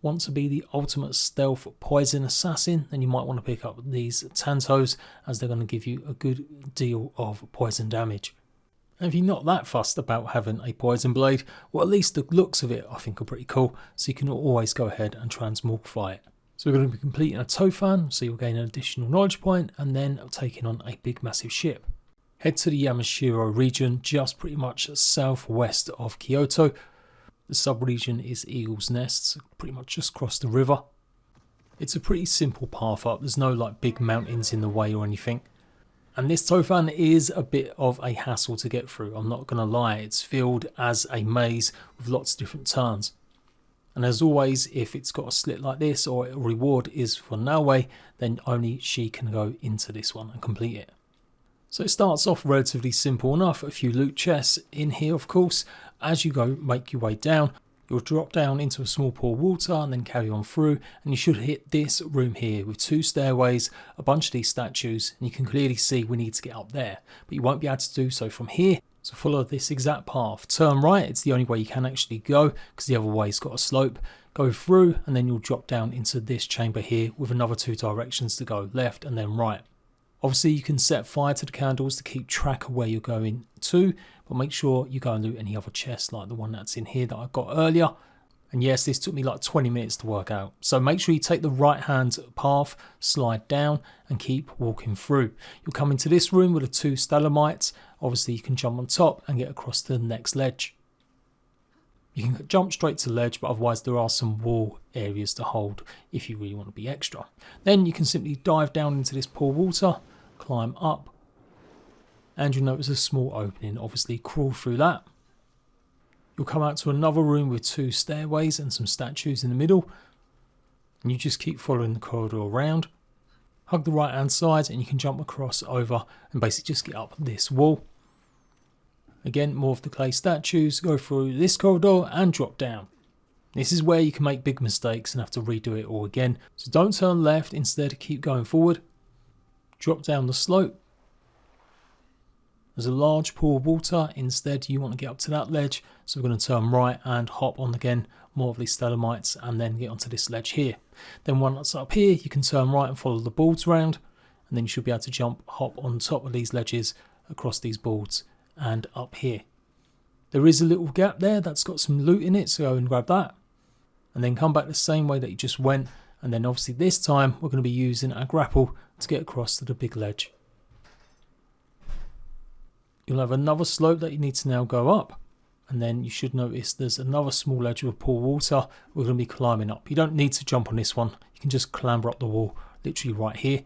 Want to be the ultimate stealth poison assassin, then you might want to pick up these Tantos, as they're going to give you a good deal of poison damage. And if you're not that fussed about having a poison blade, well, at least the looks of it I think are pretty cool, so you can always go ahead and transmogrify it. So we're going to be completing a Tofun, so you'll gain an additional knowledge point, and then taking on a big massive ship. Head to the Yamashiro region, just pretty much southwest of Kyoto. The sub-region is Eagle's Nests, pretty much just across the river. It's a pretty simple path up, there's no like big mountains in the way or anything. And this Tofun is a bit of a hassle to get through, I'm not going to lie. It's filled as a maze with lots of different turns. And as always, if it's got a slit like this or a reward is for Naoe, then only she can go into this one and complete it. So it starts off relatively simple enough, a few loot chests in here of course. As you go, make your way down, you'll drop down into a small pool of water and then carry on through, and you should hit this room here with 2 stairways, a bunch of these statues, and you can clearly see we need to get up there, but you won't be able to do so from here. So follow this exact path, turn right, it's the only way you can actually go because the other way's got a slope. Go through and then you'll drop down into this chamber here with another 2 directions to go, left and then right. Obviously you can set fire to the candles to keep track of where you're going to, but make sure you go and loot any other chests like the one that's in here that I got earlier. And yes, this took me like 20 minutes to work out. So make sure you take the right hand path, slide down and keep walking through. You'll come into this room with the 2 stalagmites. Obviously you can jump on top and get across to the next ledge. You can jump straight to the ledge, but otherwise there are some wall areas to hold if you really want to be extra. Then you can simply dive down into this pool of water, climb up, and you'll notice a small opening. Obviously crawl through that. You'll come out to another room with 2 stairways and some statues in the middle. And you just keep following the corridor around. Hug the right hand side and you can jump across over and basically just get up this wall. Again, more of the clay statues, go through this corridor and drop down. This is where you can make big mistakes and have to redo it all again. So don't turn left, instead keep going forward. Drop down the slope. There's a large pool of water, instead you want to get up to that ledge, so we're going to turn right and hop on again more of these stalagmites and then get onto this ledge here. Then once up here you can turn right and follow the boards around, and then you should be able to jump, hop on top of these ledges across these boards and up here. There is a little gap there that's got some loot in it, so go and grab that. And then come back the same way that you just went, and then obviously this time we're going to be using a grapple to get across to the big ledge. You'll have another slope that you need to now go up, and then you should notice there's another small ledge with a pool of water we're going to be climbing up. You don't need to jump on this one, you can just clamber up the wall literally right here.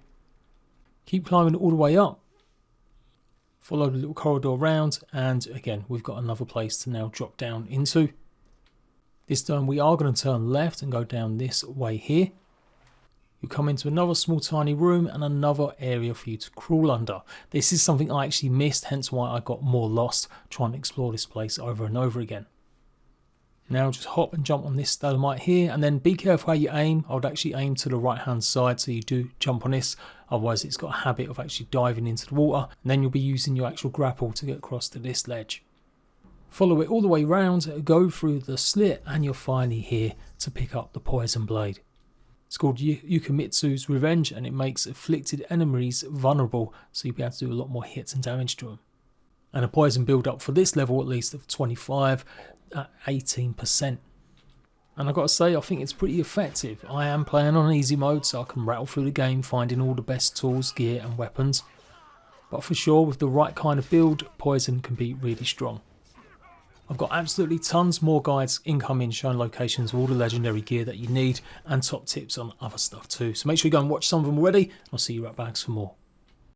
Keep climbing all the way up, follow the little corridor around, and again we've got another place to now drop down into. This time we are going to turn left and go down this way here. You come into another small tiny room and another area for you to crawl under. This is something I actually missed, hence why I got more lost trying to explore this place over and over again. Now just hop and jump on this stalagmite here, and then be careful how you aim. I would actually aim to the right hand side so you do jump on this, otherwise it's got a habit of actually diving into the water, and then you'll be using your actual grapple to get across to this ledge. Follow it all the way round, go through the slit, and you're finally here to pick up the poison blade. It's called Yukimitsu's Revenge, and it makes afflicted enemies vulnerable, so you'll be able to do a lot more hits and damage to them. And a poison build up for this level at least of 25 at 18%. And I've got to say, I think it's pretty effective. I am playing on easy mode, so I can rattle through the game finding all the best tools, gear and weapons. But for sure, with the right kind of build, poison can be really strong. I've got absolutely tons more guides incoming showing locations of all the legendary gear that you need and top tips on other stuff too. So make sure you go and watch some of them already. I'll see you at Ratbags for more.